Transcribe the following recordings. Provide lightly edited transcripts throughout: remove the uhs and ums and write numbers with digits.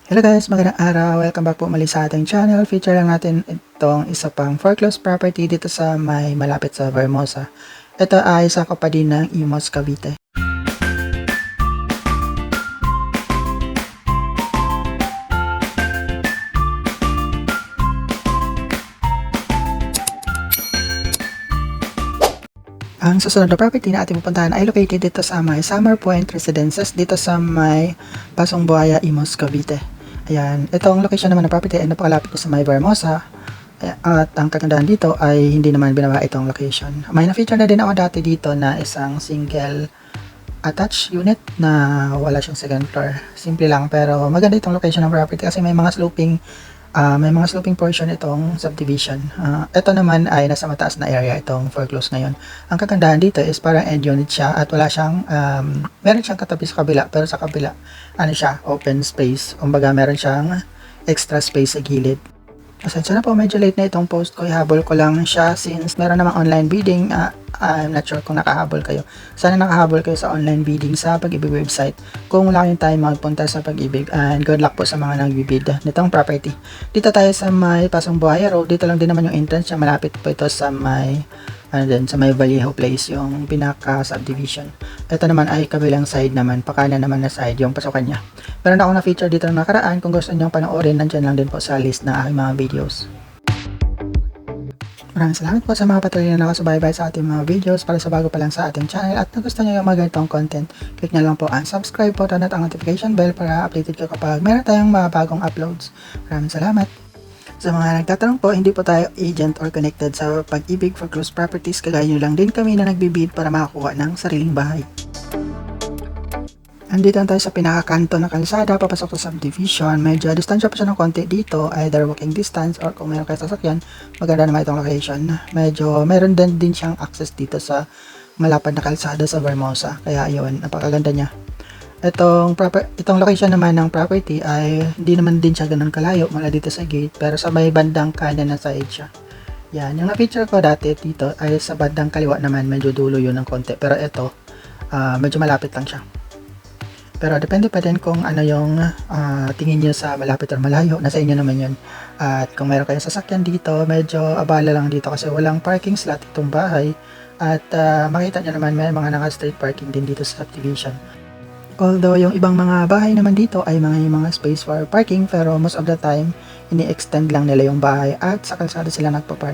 Hello guys, magandang araw. Welcome back po muli sa ating channel. Feature lang natin itong isa pang foreclosed property dito sa may malapit sa Vermosa. Ito ay sa kapatid ng Imus, Cavite. Ang susunod na property na ating pupuntahan ay located dito sa may Summer Point Residences dito sa may Pasong Buhaya, Imus, Cavite. Ayan, itong location naman ng property ay napakalapit sa may Vermosa. At ang kagandahan dito ay hindi naman binaba itong location. May na-feature na din ako dati dito na isang single attached unit na wala siyang second floor. Simple lang pero maganda itong location ng property kasi may mga sloping portion itong subdivision. Ito naman ay nasa mataas na area itong foreclosed ngayon. Ang kagandahan dito is parang end unit siya at wala siyang meron siyang katabi sa kabila, pero sa kabila ano siya, open space. Kumbaga meron siyang extra space sa gilid. Pasensya na po, medyo late na itong post ko. Ihabol ko lang siya since meron namang online bidding. I'm not sure kung nakahabol kayo. Sana nakahabol kayo sa online bidding sa Pag-ibig website. Kung wala kayong time, magpunta sa Pag-ibig. And good luck po sa mga nagbibid nitong property. Dito tayo sa may Pasong Buhaya Road. Dito lang din naman yung entrance niya. Malapit po ito sa may sa may Vallejo Place, yung pinaka subdivision. Ito naman ay kabilang side naman, pakanan naman na side yung pasukan niya. Meron ako na feature dito ng nakaraan. Kung gusto niyo panoorin, nandiyan lang din po sa list na aking mga videos. Maraming salamat po sa mga patuloy na nakasubaybay sa ating mga videos. Para sa bago pa lang sa ating channel at gusto niyo yung mga ganitong content, click nyo lang po ang subscribe button at ang notification bell para updated kayo kapag meron tayong mga bagong uploads. Maraming salamat. Sa mga nagtatanong po, hindi po tayo agent or connected sa Pag-ibig Foreclosed Properties. Kagaya nyo lang din kami na nagbibid para makakuha ng sariling bahay. Andito tayo sa pinakakanto na kalsada, papasok sa subdivision. Medyo distansya pa siya ng konti dito, either walking distance or kung meron kayo sasakyan, maganda naman itong location. Medyo meron din siyang access dito sa malapad na kalsada sa Vermosa. Kaya ayun, napakaganda niya. Itong location naman ng property ay hindi naman din siya ganun kalayo mula dito sa gate, pero sa may bandang kanan na side siya. Yan, yung na-feature ko dati dito ay sa bandang kaliwa naman, medyo dulo yun ng konti, pero ito medyo malapit lang siya. Pero depende pa din kung ano yung tingin nyo sa malapit or malayo, nasa inyo naman yun. At kung mayroon kayong sasakyan dito, medyo abala lang dito kasi walang parking slot itong bahay. At makita nyo naman may mga naka-street parking din dito sa subdivision. Although yung ibang mga bahay naman dito ay mga space for parking, pero most of the time ini-extend lang nila yung bahay at sa kalsada sila nagpa-park.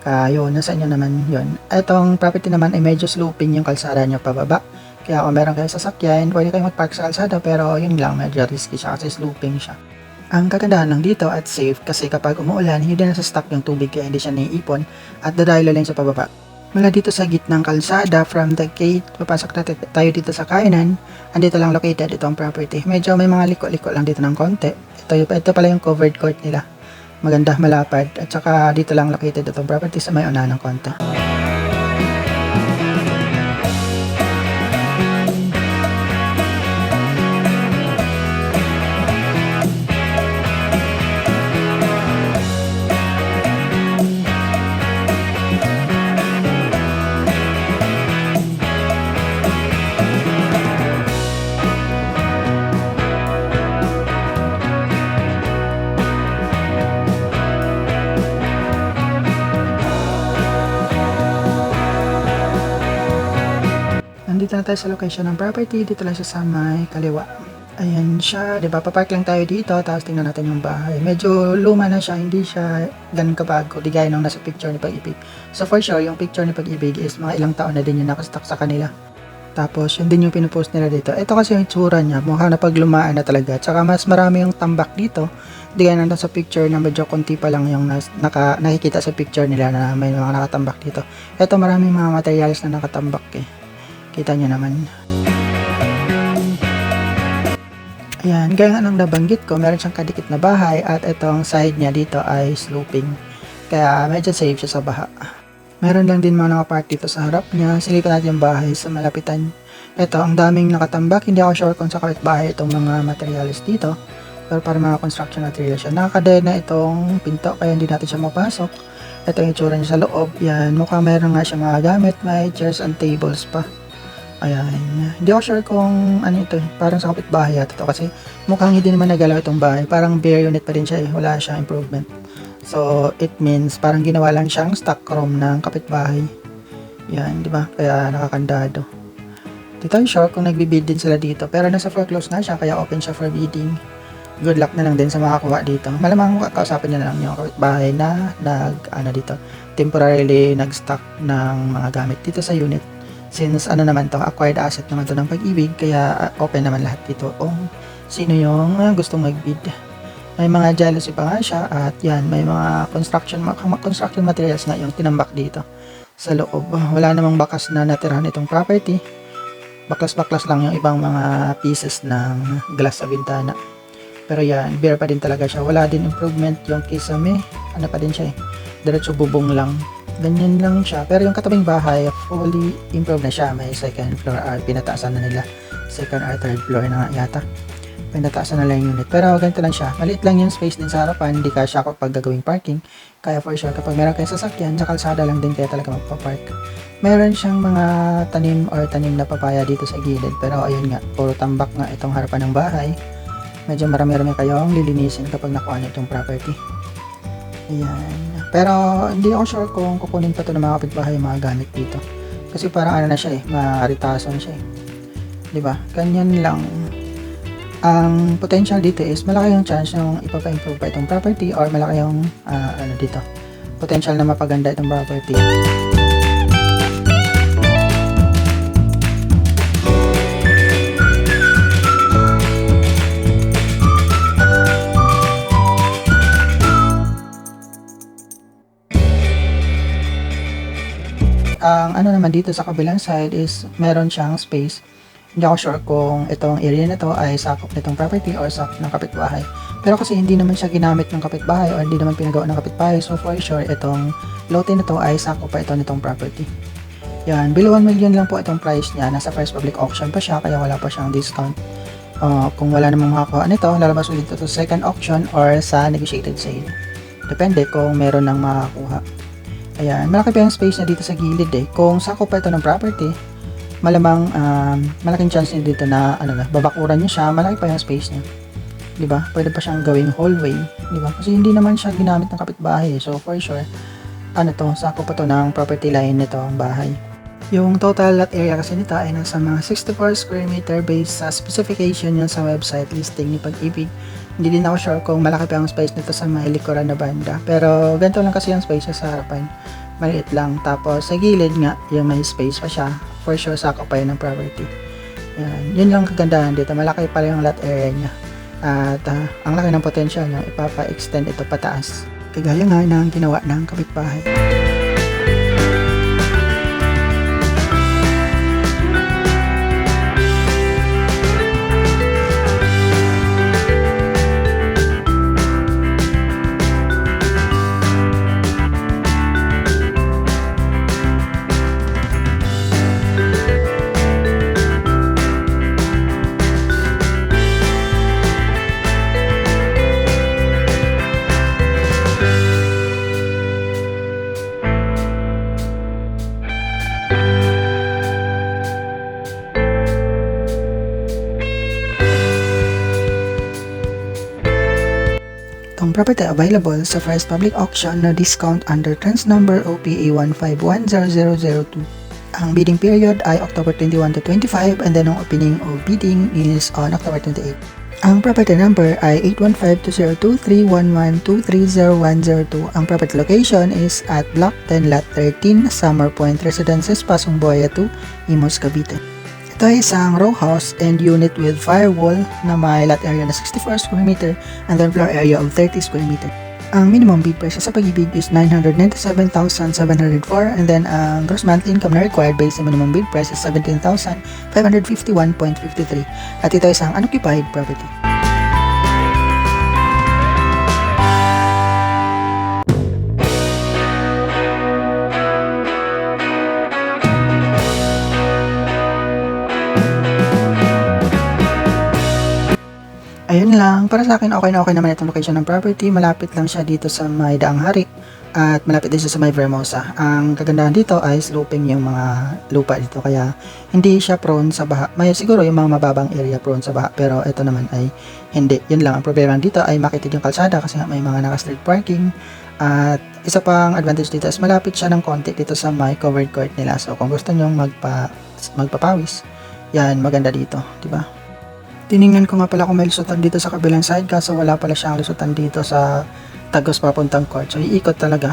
Kaya yun, nasa inyo naman yun. Itong property naman ay medyo sloping yung kalsada nyo pababa. Kaya kung meron kayong sasakyan, pwede kayong mag-park sa kalsada, pero yun lang, medyo risky siya kasi sloping siya. Ang kagandahan lang dito at safe kasi kapag umuulan, hindi na sa-stuck yung tubig kaya hindi siya naiipon at dadaylo lang sa pababa. Mula dito sa gitnang kalsada, from the gate, papasok natin tayo dito sa kainan. Andito lang located itong property. Medyo may mga liko-liko lang dito ng konti. Ito pala yung covered court nila. Maganda, malapad. At saka dito lang located itong property sa may unahan ng konti. Nandito na tayo sa location ng property. Dito lang siya sa may kaliwa. Ayan siya, diba? Papark lang tayo dito, tapos tingnan natin yung bahay. Medyo luma na siya, hindi siya ganun kabago, di gaya nung nasa picture ni Pag-ibig. So for sure, yung picture ni Pag-ibig is mga ilang taon na din yung nakastock sa kanila. Tapos yun din yung pinupost nila dito. Ito kasi yung itsura niya, mukhang napaglumaan na talaga. Tsaka mas marami yung tambak dito. Di gaya nandun sa picture na medyo konti pa lang yung nakikita sa picture nila na may mga nakatambak dito. Ito maraming mga materials na nakatambak eh. Kita nyo naman. Ayan, gaya nga nang nabanggit ko, meron siyang kadikit na bahay at itong side niya dito ay sloping. Kaya medyo safe siya sa baha. Meron lang din mga nakapark dito sa harap niya. Silipin natin yung bahay sa malapitan. Ito, ang daming nakatambak. Hindi ako sure kung sa kapitbahay itong mga materials dito. Pero para mga construction materials siya. Nakakadena itong pinto kaya hindi natin siya mapasok. Ito yung itsura niya sa loob. Yan, mukhang meron nga siya mga gamit. May chairs and tables pa. Ayan. Hindi ako sure kung ano ito eh. Parang sa kapitbahay yata ito kasi mukhang hindi naman nagalaw itong bahay. Parang bare unit pa din siya eh. Wala siyang improvement. So, it means parang ginawa lang siyang stock room ng kapitbahay. Yan, di ba? Kaya nakakandado. Di tayo sure kung nagbibid din sila dito. Pero nasa foreclose na siya, kaya open siya for bidding. Good luck na lang din sa makakuha dito. Malamang kausapin niya na lang yung kapitbahay na dito, temporarily nag-stock ng mga gamit dito sa unit. Since ano naman to, acquired asset naman to ng Pag-ibig, kaya open naman lahat dito kung sino yung gustong mag-bid. May mga jealousy pa nga siya at yan, may mga construction materials nga yung tinambak dito sa loob. Wala namang bakas na natirahan itong property. Baklas-baklas lang yung ibang mga pieces ng glass sa bintana. Pero yan, bare pa din talaga siya. Wala din improvement yung kisame. Ano pa din siya eh. Diretso bubong lang. Ganyan lang siya. Pero yung katabing bahay, fully improved na siya. May second floor or pinataasan na nila. Second or third floor na nga yata. Pinataasan na lang yung unit. Pero ganito lang siya. Maliit lang yung space din sa harapan. Hindi kasya kapag gagawing parking. Kaya for sure, kapag meron kayong sasakyan, sa kalsada lang din kaya talaga magpapark. Meron siyang mga tanim na papaya dito sa gilid. Pero ayun nga, puro tambak nga itong harapan ng bahay. Medyo marami-rami kayong lilinisin kapag nakuha niyo itong property. Ayan. Pero hindi ako sure kung kukunin pa ito ng mga kapitbahay yung mga gamit dito. Kasi parang ano na siya eh, maritason siya eh. Diba? Ganyan lang. Ang potential dito is malaki yung chance na ipapa-improve pa itong property or malaki yung dito, potential na mapaganda itong property. Ang ano naman dito sa kabilang side is meron siyang space. Hindi ako sure kung itong area na to ay sakop nitong property or sakop ng kapitbahay. Pero kasi hindi naman siya ginamit ng kapitbahay or hindi naman pinagawa ng kapitbahay, so for sure itong lote na to ay sakop pa ito nitong property. Yan, below 1 million lang po itong price niya. Nasa first public auction pa siya kaya wala pa siyang discount. Kung wala namang makakuha nito, lalabas ulit ito sa second auction or sa negotiated sale. Depende kung meron nang makakuha. Ayan, malaki pa yung space na dito sa gilid eh. Kung sakop pa ito ng property, malamang malaking chance niya dito na babakuran niya siya, malaki pa yung space niya. 'Di ba? Pwede pa siyang gawing hallway, 'di ba? Kasi hindi naman siya ginamit ng kapitbahay. So for sure, sakop pa to ng property line nito ang bahay. Yung total lot area kasi nito ay nasa mga 64 square meter based sa specification yan sa website listing ni Pag-ibig. Hindi din ako sure kung malaki pa ang space nito sa may likuran na banda. Pero ganito lang kasi yung space sa harapan. Maliit lang. Tapos sa gilid nga, yung may space pa siya. For sure, sakop pa yun ng property. Yan. Yun lang kagandahan dito. Malaki pa yung lot area niya. At ang laki ng potential niya, ipapa-extend ito pataas. Kagaya nga ng ginawa ng kapitbahay. Ang property available sa first public auction na discount under trans number OPA 1510002. Ang bidding period ay October 21 to 25 and then ang opening of bidding is on October 28. Ang property number ay 815-203-11230-102. Ang property location is at Block 10 Lot 13, Summer Point Residences, Pasong Buaya 2, Imus, Cavite. Ito ay isang row house and unit with firewall na may lot area na 64 square meter and then floor area of 30 square meter. Ang minimum bid price sa Pag-ibig is 997,704 and then ang gross monthly income na required based sa minimum bid price is 17,551.53 at ito ay isang unoccupied property. Ayun lang, para sa akin okay na okay naman itong location ng property. Malapit lang siya dito sa may Daang Hari at malapit din siya sa may Vermosa. Ang kagandahan dito ay sloping yung mga lupa dito kaya hindi siya prone sa baha. May siguro yung mga mababang area prone sa baha pero ito naman ay hindi. Yun lang, ang problema dito ay makitid yung kalsada kasi may mga naka-street parking at isa pang advantage dito is malapit siya ng konti dito sa may covered court nila. So kung gusto nyo magpapawis, yan maganda dito, di ba? Tiningnan ko nga pala kung may lusutan dito sa kabilang side kaso wala pala siyang lusutan dito sa tagos papuntang court. So iikot talaga.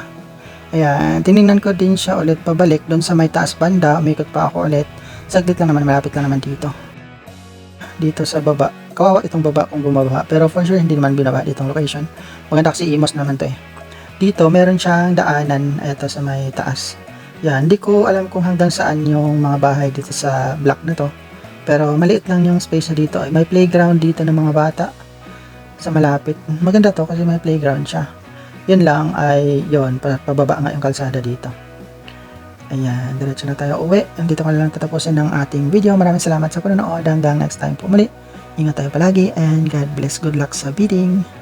Ayan, tiningnan ko din siya ulit pabalik doon sa may taas banda. Umikot pa ako ulit. Saglit lang naman, malapit lang naman dito. Dito sa baba. Kawawa itong baba kung bumaba. Pero for sure hindi naman binaba ditong location. Maganda kasi imos naman to eh. Dito meron siyang daanan ito sa may taas. Yan, hindi ko alam kung hanggang saan yung mga bahay dito sa block na to. Pero maliit lang yung space na dito. May playground dito ng mga bata sa malapit. Maganda to kasi may playground siya. Yun lang ay yun, pababa nga yung kalsada dito. Ayan, diretso na tayo uwi. Dito ko na lang tatapusin ng ating video. Maraming salamat sa panonood. Hanggang next time po muli. Ingat tayo palagi and God bless. Good luck sa bidding.